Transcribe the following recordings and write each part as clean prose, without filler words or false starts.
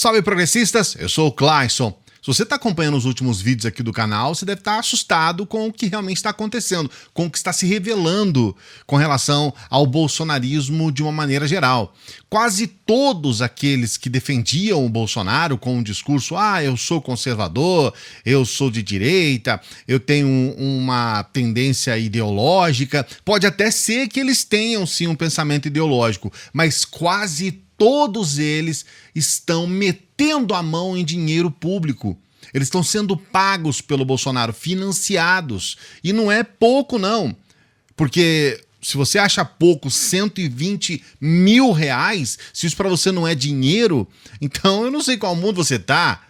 Salve progressistas, eu sou o Clayson. Se você está acompanhando os últimos vídeos aqui do canal, você deve estar assustado com o que realmente está acontecendo, com o que está se revelando com relação ao bolsonarismo de uma maneira geral. Quase todos aqueles que defendiam o Bolsonaro com um discurso, eu sou conservador, eu sou de direita, eu tenho uma tendência ideológica, pode até ser que eles tenham sim um pensamento ideológico, mas quase todos eles estão metendo a mão em dinheiro público. Eles estão sendo pagos pelo Bolsonaro, financiados. E não é pouco, não. Porque se você acha pouco 120 mil reais, se isso para você não é dinheiro, então eu não sei qual mundo você tá.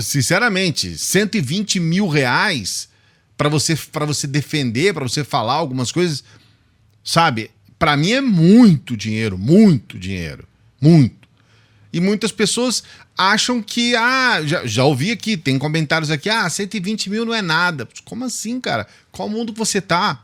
Sinceramente, 120 mil reais para você defender, para você falar algumas coisas, sabe? Para mim é muito dinheiro, muito. E muitas pessoas acham que, já ouvi aqui, tem comentários aqui, 120 mil não é nada. Como assim, cara? Qual mundo que você tá?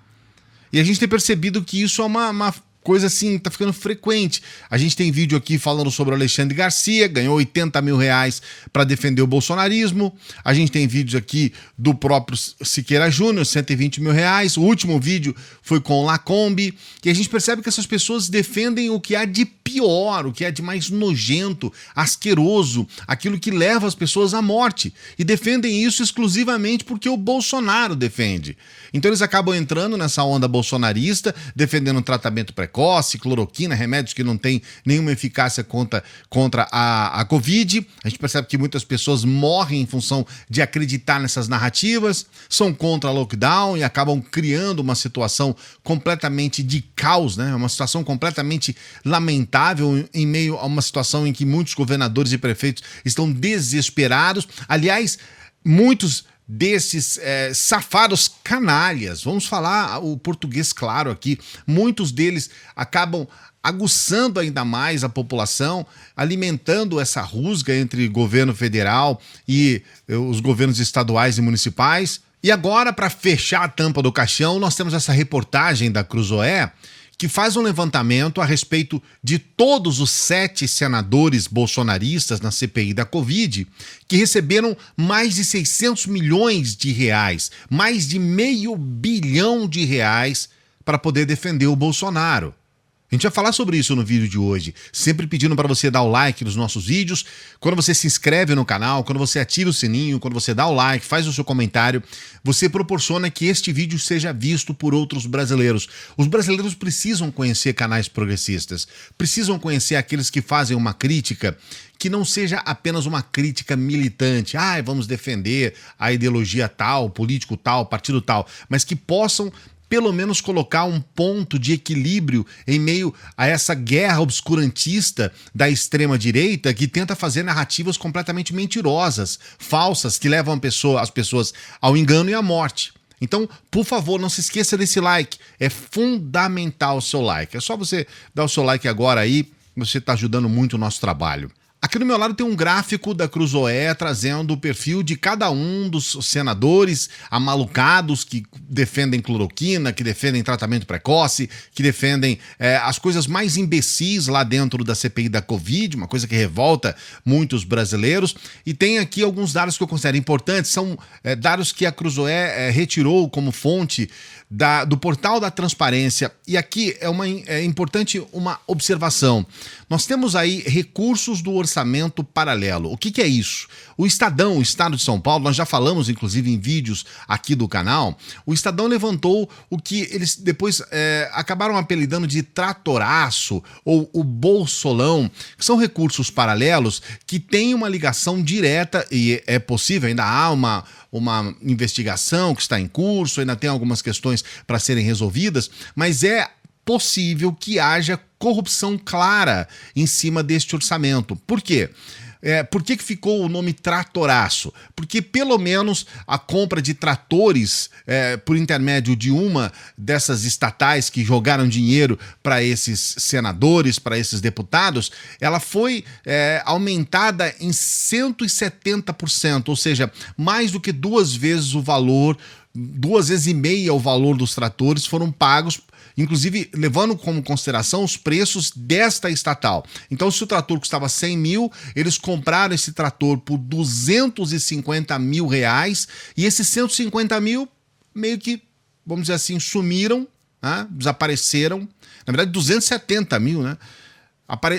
E a gente tem percebido que isso é uma coisa assim, tá ficando frequente. A gente tem vídeo aqui falando sobre o Alexandre Garcia, ganhou 80 mil reais para defender o bolsonarismo. A gente tem vídeos aqui do próprio Siqueira Júnior, 120 mil reais. O último vídeo foi com o Lacombe. E a gente percebe que essas pessoas defendem o que há de pior, o que há de mais nojento, asqueroso, aquilo que leva as pessoas à morte. E defendem isso exclusivamente porque o Bolsonaro defende. Então eles acabam entrando nessa onda bolsonarista, defendendo tratamento precoce, cloroquina, remédios que não têm nenhuma eficácia contra a Covid. A gente percebe que muitas pessoas morrem em função de acreditar nessas narrativas, são contra lockdown e acabam criando uma situação completamente de caos, né? Uma situação completamente lamentável em meio a uma situação em que muitos governadores e prefeitos estão desesperados. Aliás, muitos desses safados canalhas, vamos falar o português claro aqui, muitos deles acabam aguçando ainda mais a população, alimentando essa rusga entre governo federal e os governos estaduais e municipais. E agora, para fechar a tampa do caixão, nós temos essa reportagem da Cruzoé, que faz um levantamento a respeito de todos os 7 senadores bolsonaristas na CPI da Covid, que receberam mais de 600 milhões de reais, mais de R$500 bilhão para poder defender o Bolsonaro. A gente vai falar sobre isso no vídeo de hoje, sempre pedindo para você dar o like nos nossos vídeos. Quando você se inscreve no canal, quando você ativa o sininho, quando você dá o like, faz o seu comentário, você proporciona que este vídeo seja visto por outros brasileiros. Os brasileiros precisam conhecer canais progressistas, precisam conhecer aqueles que fazem uma crítica que não seja apenas uma crítica militante, vamos defender a ideologia tal, político tal, partido tal, mas que possam pelo menos colocar um ponto de equilíbrio em meio a essa guerra obscurantista da extrema-direita que tenta fazer narrativas completamente mentirosas, falsas, que levam as pessoas ao engano e à morte. Então, por favor, não se esqueça desse like. É fundamental o seu like. É só você dar o seu like agora aí, você está ajudando muito o nosso trabalho. Aqui do meu lado tem um gráfico da Cruzoé trazendo o perfil de cada um dos senadores amalucados que defendem cloroquina, que defendem tratamento precoce, que defendem as coisas mais imbecis lá dentro da CPI da Covid, uma coisa que revolta muitos brasileiros. E tem aqui alguns dados que eu considero importantes, são dados que a Cruzoé retirou como fonte do portal da transparência. E aqui é importante uma observação. Nós temos aí recursos do orçamento paralelo. O que é isso? O Estadão, o Estado de São Paulo, nós já falamos inclusive em vídeos aqui do canal, o Estadão levantou o que eles depois acabaram apelidando de tratoraço ou o bolsolão, que são recursos paralelos que têm uma ligação direta, e é possível, ainda há uma investigação que está em curso, ainda tem algumas questões para serem resolvidas, mas é possível que haja corrupção clara em cima deste orçamento. Por quê? Por que ficou o nome tratoraço? Porque pelo menos a compra de tratores por intermédio de uma dessas estatais que jogaram dinheiro para esses senadores, para esses deputados, ela foi aumentada em 170%, ou seja, mais do que 2 vezes o valor, 2,5 vezes o valor dos tratores foram pagos inclusive levando como consideração os preços desta estatal. Então, se o trator custava 100 mil, eles compraram esse trator por 250 mil reais, e esses 150 mil meio que, vamos dizer assim, sumiram, né? Desapareceram. Na verdade, 270 mil, né?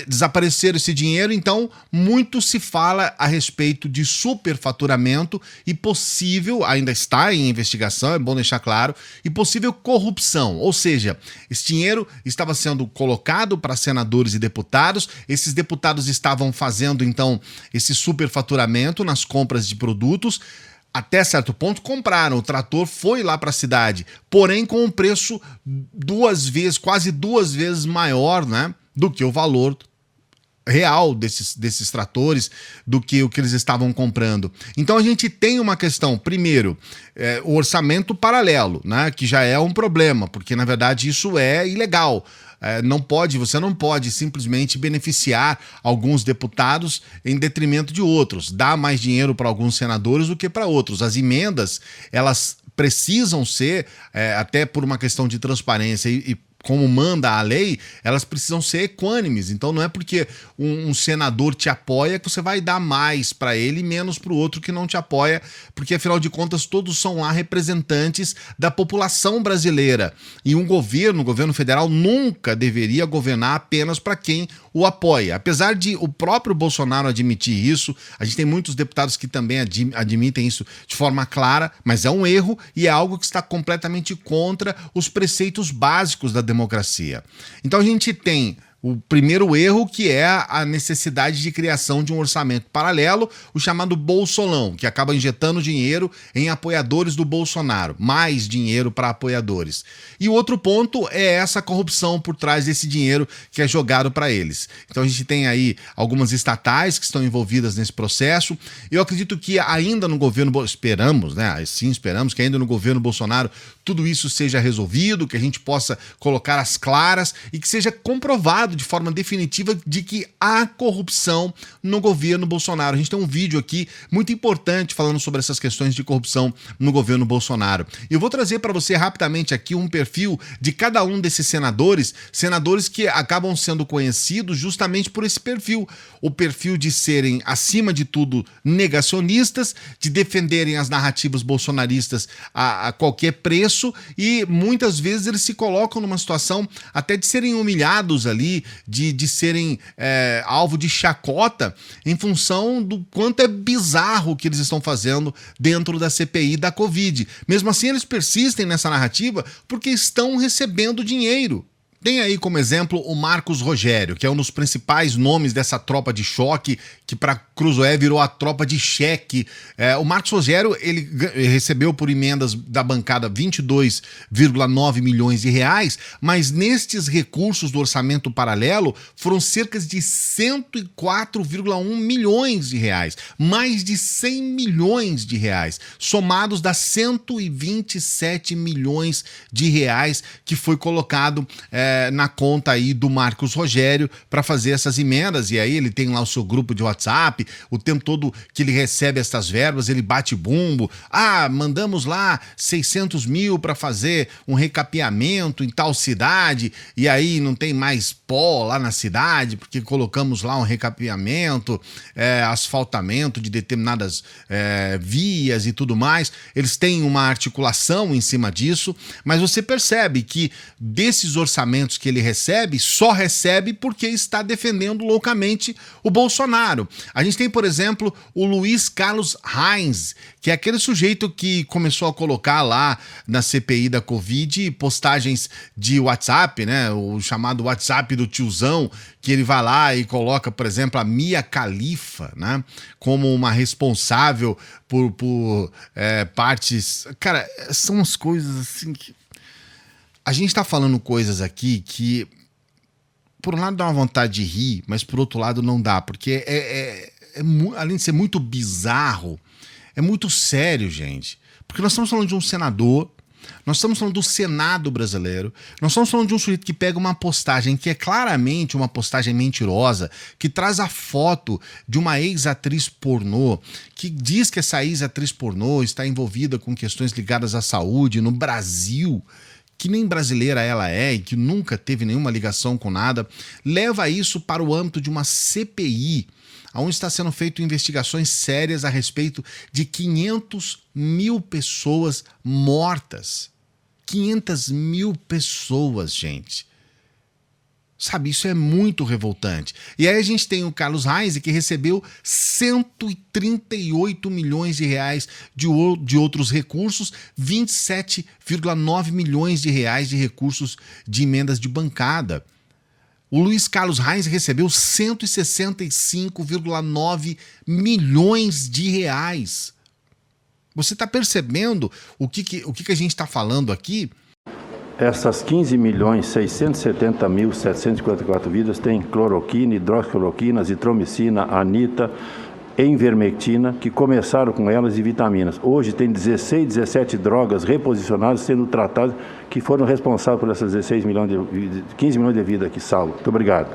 Desapareceram esse dinheiro, então muito se fala a respeito de superfaturamento e possível, ainda está em investigação, é bom deixar claro, e possível corrupção, ou seja, esse dinheiro estava sendo colocado para senadores e deputados, esses deputados estavam fazendo então esse superfaturamento nas compras de produtos. Até certo ponto compraram, o trator foi lá para a cidade, porém com um preço quase duas vezes maior, né, do que o valor real desses tratores, do que o que eles estavam comprando. Então a gente tem uma questão, primeiro, o orçamento paralelo, né, que já é um problema, porque na verdade isso é ilegal. Você não pode simplesmente beneficiar alguns deputados em detrimento de outros, dar mais dinheiro para alguns senadores do que para outros. As emendas, elas precisam ser, até por uma questão de transparência e como manda a lei, elas precisam ser equânimes. Então não é porque um senador te apoia que você vai dar mais para ele e menos para o outro que não te apoia, porque afinal de contas todos são lá representantes da população brasileira. E o governo federal nunca deveria governar apenas para quem o apoia. Apesar de o próprio Bolsonaro admitir isso, a gente tem muitos deputados que também admitem isso de forma clara, mas é um erro e é algo que está completamente contra os preceitos básicos da democracia. Então a gente tem o primeiro erro, que é a necessidade de criação de um orçamento paralelo, o chamado Bolsolão, que acaba injetando dinheiro em apoiadores do Bolsonaro, mais dinheiro para apoiadores. E o outro ponto é essa corrupção por trás desse dinheiro que é jogado para eles. Então a gente tem aí algumas estatais que estão envolvidas nesse processo. Eu acredito que ainda no governo, esperamos que ainda no governo Bolsonaro tudo isso seja resolvido, que a gente possa colocar as claras e que seja comprovado de forma definitiva de que há corrupção no governo Bolsonaro. A gente tem um vídeo aqui muito importante falando sobre essas questões de corrupção no governo Bolsonaro. Eu vou trazer para você rapidamente aqui um perfil de cada um desses senadores que acabam sendo conhecidos justamente por esse perfil. O perfil de serem, acima de tudo, negacionistas, de defenderem as narrativas bolsonaristas a qualquer preço, e muitas vezes eles se colocam numa situação até de serem humilhados ali, de serem alvo de chacota em função do quanto é bizarro o que eles estão fazendo dentro da CPI da Covid. Mesmo assim, eles persistem nessa narrativa porque estão recebendo dinheiro. Tem aí como exemplo o Marcos Rogério, que é um dos principais nomes dessa tropa de choque, que para Cruzoé virou a tropa de cheque. O Marcos Rogério, ele recebeu por emendas da bancada 22,9 milhões de reais, mas nestes recursos do orçamento paralelo foram cerca de 104,1 milhões de reais, mais de 100 milhões de reais, somados das 127 milhões de reais que foi colocado na conta aí do Marcos Rogério para fazer essas emendas. E aí ele tem lá o seu grupo de WhatsApp, o tempo todo que ele recebe essas verbas, ele bate bumbo. Mandamos lá 600 mil para fazer um recapeamento em tal cidade, e aí não tem mais pó lá na cidade, porque colocamos lá um recapeamento, asfaltamento de determinadas vias e tudo mais. Eles têm uma articulação em cima disso, mas você percebe que desses orçamentos que ele recebe, só recebe porque está defendendo loucamente o Bolsonaro. A gente tem, por exemplo, o Luiz Carlos Reis, que é aquele sujeito que começou a colocar lá na CPI da Covid postagens de WhatsApp, né? O chamado WhatsApp do tiozão, que ele vai lá e coloca, por exemplo, a Mia Khalifa, né? Como uma responsável por partes... Cara, são as coisas assim que... A gente tá falando coisas aqui que, por um lado, dá uma vontade de rir, mas por outro lado não dá, porque além de ser muito bizarro, é muito sério, gente. Porque nós estamos falando de um senador, nós estamos falando do Senado brasileiro, nós estamos falando de um sujeito que pega uma postagem que é claramente uma postagem mentirosa, que traz a foto de uma ex-atriz pornô, que diz que essa ex-atriz pornô está envolvida com questões ligadas à saúde no Brasil. que nem brasileira ela é e que nunca teve nenhuma ligação com nada, leva isso para o âmbito de uma CPI, onde está sendo feito investigações sérias a respeito de 500 mil pessoas mortas. 500 mil pessoas, gente. Sabe, isso é muito revoltante. E aí a gente tem o Carlos Reis, que recebeu 138 milhões de reais de outros recursos, 27,9 milhões de reais de recursos de emendas de bancada. O Luiz Carlos Reis recebeu 165,9 milhões de reais. Você está percebendo o que a gente está falando aqui? Essas 15.670.754 vidas têm cloroquina, hidroxicloroquina, azitromicina, anita, envermectina, que começaram com elas, e vitaminas. Hoje tem 16, 17 drogas reposicionadas sendo tratadas, que foram responsáveis por essas 15 milhões de vidas aqui salvo. Muito obrigado.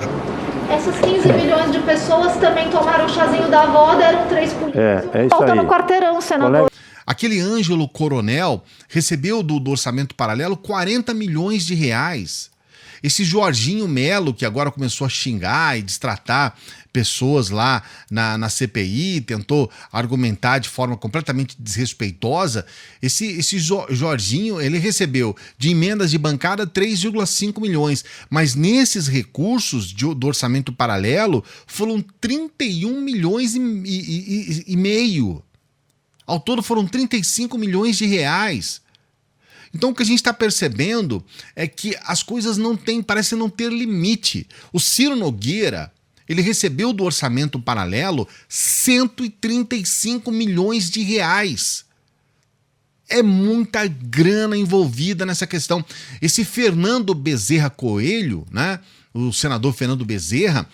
Essas 15 milhões de pessoas também tomaram o chazinho da avó, deram 3 políticos. É isso Falta aí. no quarteirão, senador. Aquele Ângelo Coronel recebeu do orçamento paralelo 40 milhões de reais. Esse Jorginho Melo, que agora começou a xingar e destratar pessoas lá na CPI, tentou argumentar de forma completamente desrespeitosa, esse Jorginho, ele recebeu de emendas de bancada 3,5 milhões, mas nesses recursos do orçamento paralelo foram 31 milhões e meio. Ao todo foram 35 milhões de reais. Então o que a gente está percebendo é que as coisas parecem não ter limite. O Ciro Nogueira, ele recebeu do orçamento paralelo 135 milhões de reais. É muita grana envolvida nessa questão. Esse Fernando Bezerra Coelho, né, o senador Fernando Bezerra,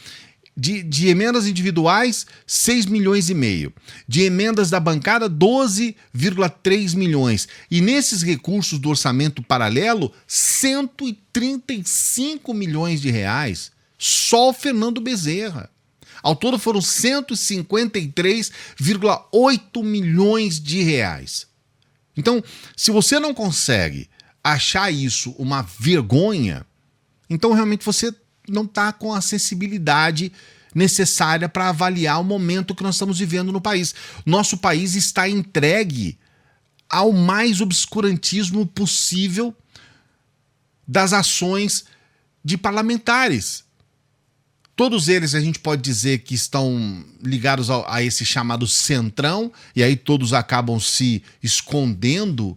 de emendas individuais, 6 milhões e meio. De emendas da bancada, 12,3 milhões. E nesses recursos do orçamento paralelo, 135 milhões de reais. Só o Fernando Bezerra. Ao todo foram 153,8 milhões de reais. Então, se você não consegue achar isso uma vergonha, então realmente você não está com a sensibilidade necessária para avaliar o momento que nós estamos vivendo no país. Nosso país está entregue ao mais obscurantismo possível das ações de parlamentares. Todos eles a gente pode dizer que estão ligados a esse chamado centrão, e aí todos acabam se escondendo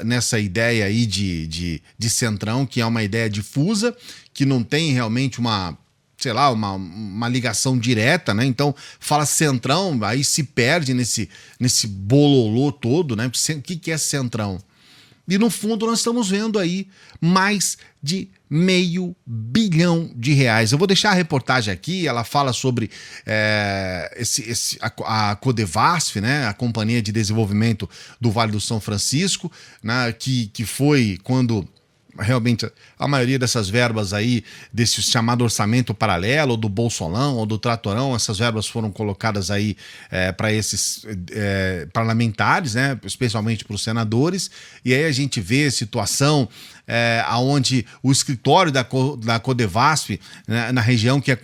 nessa ideia aí de centrão, que é uma ideia difusa, que não tem realmente uma ligação direta, né? Então, fala centrão, aí se perde nesse bololô todo, né? O que é centrão? E no fundo nós estamos vendo aí mais de R$500 bilhão. Eu vou deixar a reportagem aqui, ela fala sobre a Codevasf, né, a Companhia de Desenvolvimento do Vale do São Francisco, né, que foi quando realmente a maioria dessas verbas aí, desse chamado orçamento paralelo, ou do Bolsolão, ou do Tratorão, essas verbas foram colocadas aí para esses parlamentares, né, especialmente para os senadores, e aí a gente vê a situação onde o escritório da Codevasf, né, na região que é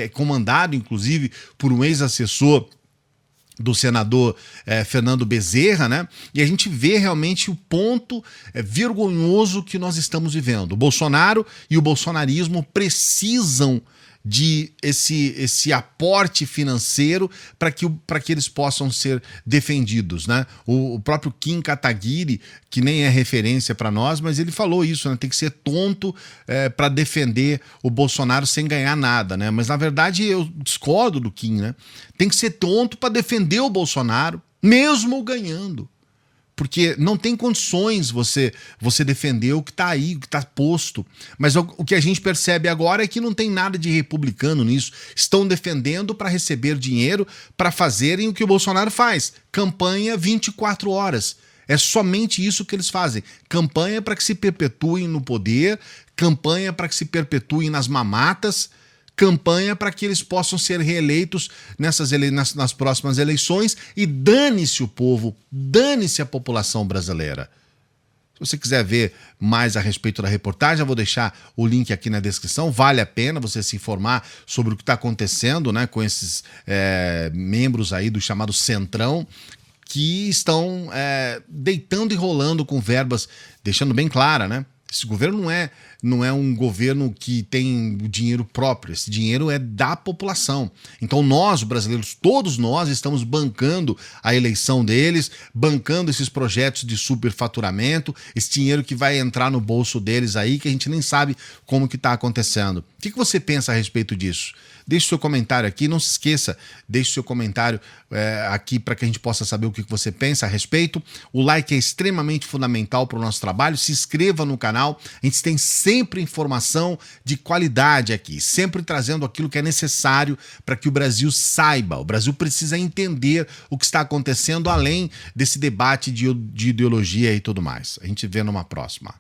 comandado, inclusive, por um ex-assessor do senador Fernando Bezerra, né? E a gente vê realmente o ponto vergonhoso que nós estamos vivendo. O Bolsonaro e o bolsonarismo precisam de esse aporte financeiro para que eles possam ser defendidos, né? O próprio Kim Kataguiri, que nem é referência para nós, mas ele falou isso, né? Tem que ser tonto para defender o Bolsonaro sem ganhar nada, né? Mas na verdade eu discordo do Kim, né? Tem que ser tonto para defender o Bolsonaro, mesmo ganhando. Porque não tem condições você defender o que está aí, o que está posto. Mas o que a gente percebe agora é que não tem nada de republicano nisso. Estão defendendo para receber dinheiro, para fazerem o que o Bolsonaro faz. Campanha 24 horas. É somente isso que eles fazem. Campanha para que se perpetuem no poder, campanha para que se perpetuem nas mamatas, campanha para que eles possam ser reeleitos nas próximas eleições, e dane-se o povo, dane-se a população brasileira. Se você quiser ver mais a respeito da reportagem, eu vou deixar o link aqui na descrição. Vale a pena você se informar sobre o que está acontecendo, né, com esses membros aí do chamado Centrão, que estão deitando e rolando com verbas, deixando bem clara, né? Esse governo não é um governo que tem o dinheiro próprio, esse dinheiro é da população. Então nós, brasileiros, todos nós estamos bancando a eleição deles, bancando esses projetos de superfaturamento, esse dinheiro que vai entrar no bolso deles aí, que a gente nem sabe como que está acontecendo. O que você pensa a respeito disso? Deixe seu comentário aqui, não se esqueça, deixe seu comentário aqui para que a gente possa saber o que você pensa a respeito. O like é extremamente fundamental para o nosso trabalho, se inscreva no canal, a gente tem sempre informação de qualidade aqui, sempre trazendo aquilo que é necessário para que o Brasil saiba. O Brasil precisa entender o que está acontecendo além desse debate de ideologia e tudo mais. A gente vê numa próxima.